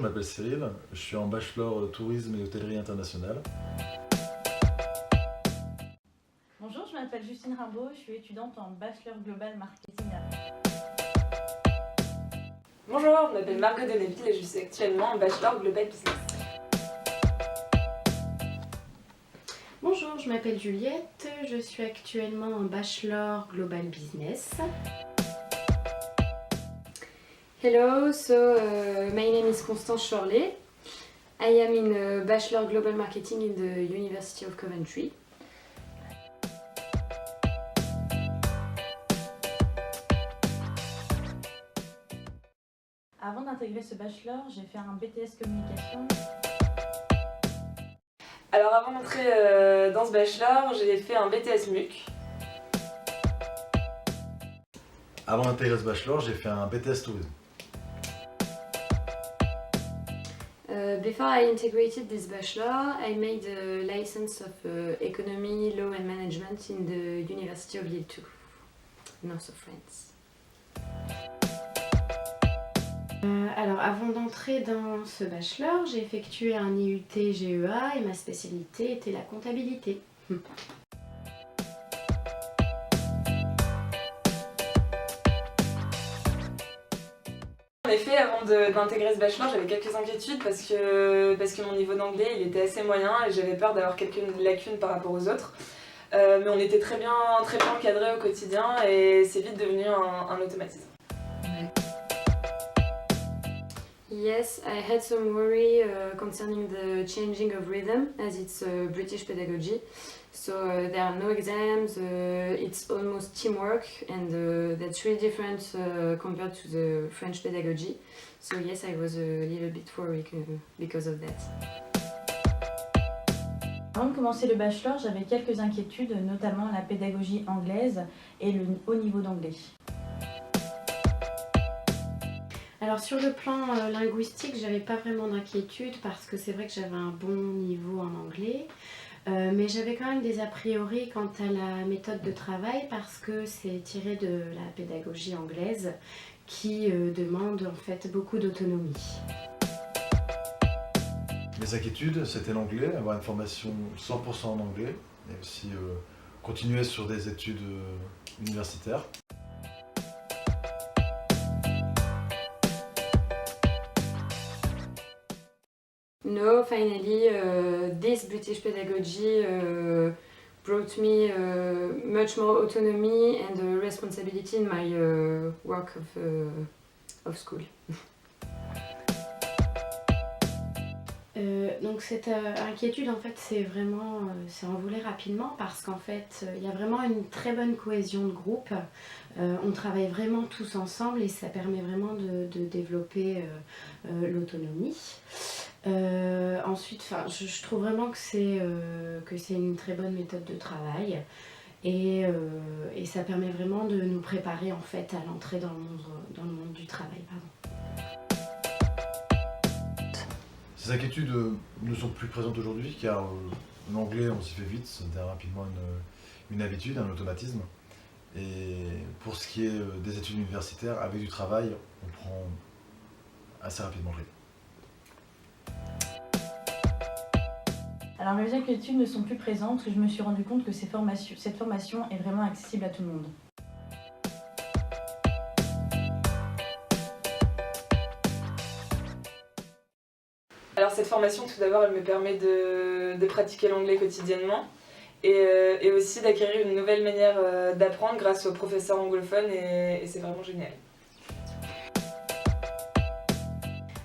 m'appelle Cyril, je suis en bachelor tourisme et hôtellerie internationale. Bonjour, je m'appelle Justine Rimbaud, je suis étudiante en bachelor global marketing. Bonjour, je m'appelle Margot Deneville et je suis actuellement en bachelor global business. Bonjour, je m'appelle Juliette, je suis actuellement en bachelor global business. Hello, my name is Constance Chorley. I am in Bachelor Global Marketing in the University of Coventry. Avant d'intégrer ce bachelor, j'ai fait un BTS communication. Alors avant d'entrer dans ce bachelor, j'ai fait un BTS MUC. Avant d'intégrer ce bachelor, j'ai fait un BTS tourisme. Before I integrated this bachelor, I made a license of economy, law and management in the University of Lille 2, north of France. Alors avant d'entrer dans ce bachelor, j'ai effectué un IUT GEA et ma spécialité était la comptabilité. En effet, avant d'intégrer ce bachelor, j'avais quelques inquiétudes parce que mon niveau d'anglais il était assez moyen et j'avais peur d'avoir quelques lacunes par rapport aux autres. Mais on était très bien encadrés au quotidien et c'est vite devenu un automatisme. Yes, I had some worry concerning the changing of rhythm as it's British pedagogy. So there are no exams, it's almost teamwork and that's really different compared to the French pedagogy. So yes, I was a little bit worried because of that. Avant de commencer le bachelor, j'avais quelques inquiétudes, notamment la pédagogie anglaise et le haut niveau d'anglais. Alors sur le plan linguistique, j'avais pas vraiment d'inquiétude parce que c'est vrai que j'avais un bon niveau en anglais. Mais j'avais quand même des a priori quant à la méthode de travail parce que c'est tiré de la pédagogie anglaise qui demande en fait beaucoup d'autonomie. Mes inquiétudes, c'était l'anglais, avoir une formation 100% en anglais et aussi continuer sur des études universitaires. No, finally, this British pedagogy brought me much more autonomy and responsibility in my work of school. Donc cette inquiétude en fait c'est envolé rapidement parce qu'en fait il y a vraiment une très bonne cohésion de groupe. On travaille vraiment tous ensemble et ça permet vraiment de développer l'autonomie. Ensuite, je trouve vraiment que c'est une très bonne méthode de travail et ça permet vraiment de nous préparer en fait à l'entrée dans le monde du travail. Ces inquiétudes ne sont plus présentes aujourd'hui car l'anglais on s'y fait vite, ça devient rapidement une habitude, un automatisme. Et pour ce qui est des études universitaires, avec du travail, on prend assez rapidement le rythme. Alors mes inquiétudes ne sont plus présentes, parce que je me suis rendu compte que cette formation est vraiment accessible à tout le monde. Alors cette formation, tout d'abord, elle me permet de pratiquer l'anglais quotidiennement et aussi d'acquérir une nouvelle manière d'apprendre grâce aux professeurs anglophones et c'est vraiment génial.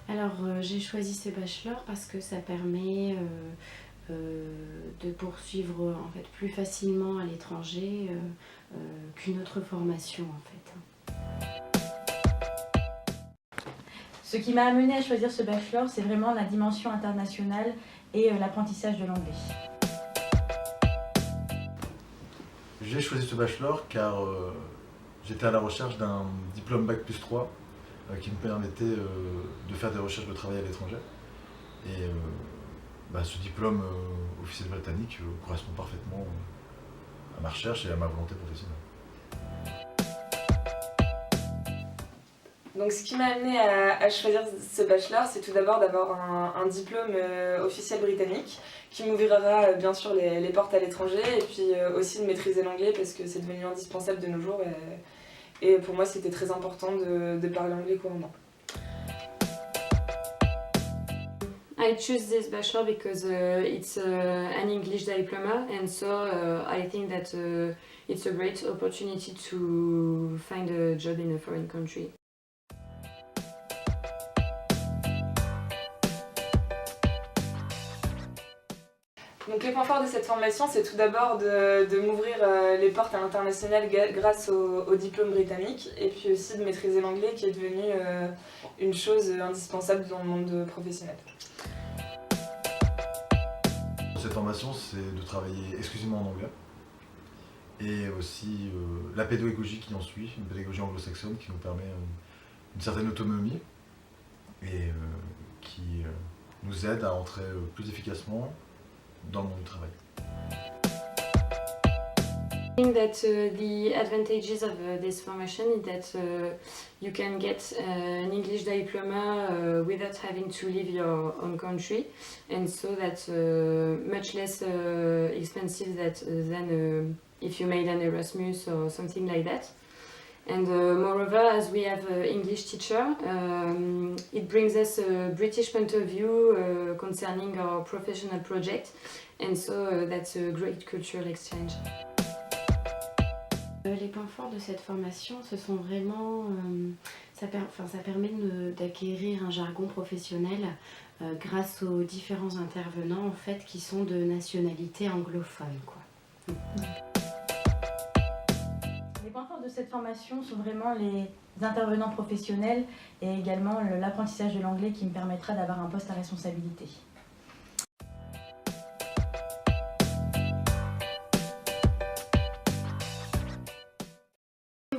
Alors j'ai choisi ce bachelor parce que ça permet de poursuivre en fait plus facilement à l'étranger qu'une autre formation en fait. Ce qui m'a amené à choisir ce bachelor, c'est vraiment la dimension internationale et l'apprentissage de l'anglais. J'ai choisi ce bachelor car j'étais à la recherche d'un diplôme Bac+3 qui me permettait de faire des recherches de travail à l'étranger. Et ce diplôme officiel britannique correspond parfaitement à ma recherche et à ma volonté professionnelle. Donc ce qui m'a amené à choisir ce bachelor, c'est tout d'abord d'avoir un diplôme officiel britannique qui m'ouvrira bien sûr les portes à l'étranger et puis aussi de maîtriser l'anglais parce que c'est devenu indispensable de nos jours et pour moi c'était très important de parler anglais couramment. I choose this bachelor because it's an English diploma, and so I think that it's a great opportunity to find a job in a foreign country. Donc les points forts de cette formation, c'est tout d'abord de m'ouvrir les portes à l'international grâce au diplôme britannique et puis aussi de maîtriser l'anglais qui est devenu une chose indispensable dans le monde professionnel. Cette formation, c'est de travailler exclusivement en anglais et aussi la pédagogie qui en suit, une pédagogie anglo-saxonne qui nous permet une certaine autonomie et qui nous aide à entrer plus efficacement dans le monde du travail. I think that the advantages of this formation is that you can get an English diploma without having to leave your own country, and so that's much less expensive than if you made an Erasmus or something like that. And moreover, as we have an English teacher, it brings us a British point of view concerning our professional project, and so that's a great cultural exchange. Les points forts de cette formation, ce sont vraiment, ça permet d'acquérir un jargon professionnel grâce aux différents intervenants en fait, qui sont de nationalité anglophone, quoi. Les points forts de cette formation sont vraiment les intervenants professionnels et également l'apprentissage de l'anglais qui me permettra d'avoir un poste à responsabilité.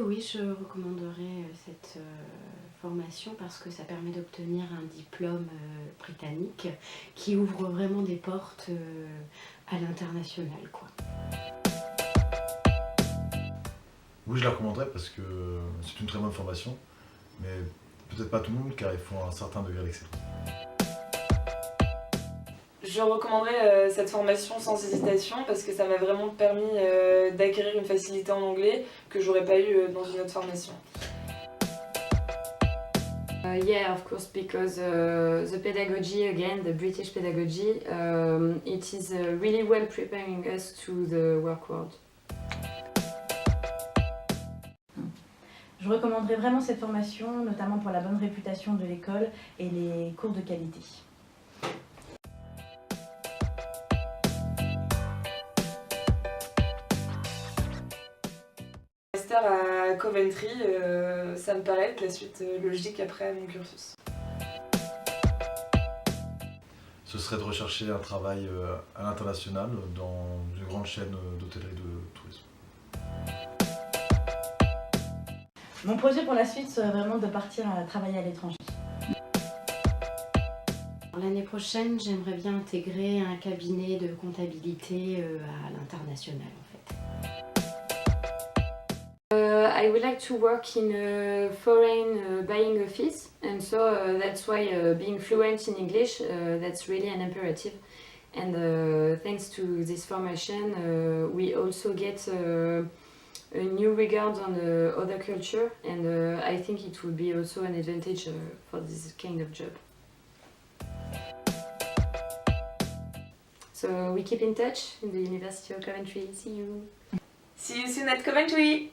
Oui, je recommanderais cette formation parce que ça permet d'obtenir un diplôme britannique qui ouvre vraiment des portes à l'international, quoi. Oui, je la recommanderais parce que c'est une très bonne formation, mais peut-être pas tout le monde car il faut un certain degré d'excellence. Je recommanderais cette formation sans hésitation parce que ça m'a vraiment permis d'acquérir une facilité en anglais que j'aurais pas eu dans une autre formation. Yeah, of course, because the pedagogy, again, the British pedagogy, it is really well preparing us to the work world. Je recommanderais vraiment cette formation, notamment pour la bonne réputation de l'école et les cours de qualité. Master à Coventry, ça me paraît être la suite logique après mon cursus. Ce serait de rechercher un travail à l'international dans une grande chaîne d'hôtellerie de tourisme. Mon projet pour la suite serait vraiment de partir travailler à l'étranger. L'année prochaine, j'aimerais bien intégrer un cabinet de comptabilité à l'international, en fait. I would like to work in a foreign buying office, and so that's why being fluent in English, that's really an imperative. And thanks to this formation, we also get a new regard on other culture, and I think it will be also an advantage for this kind of job. So we keep in touch in the University of Coventry. See you! See you soon at Coventry!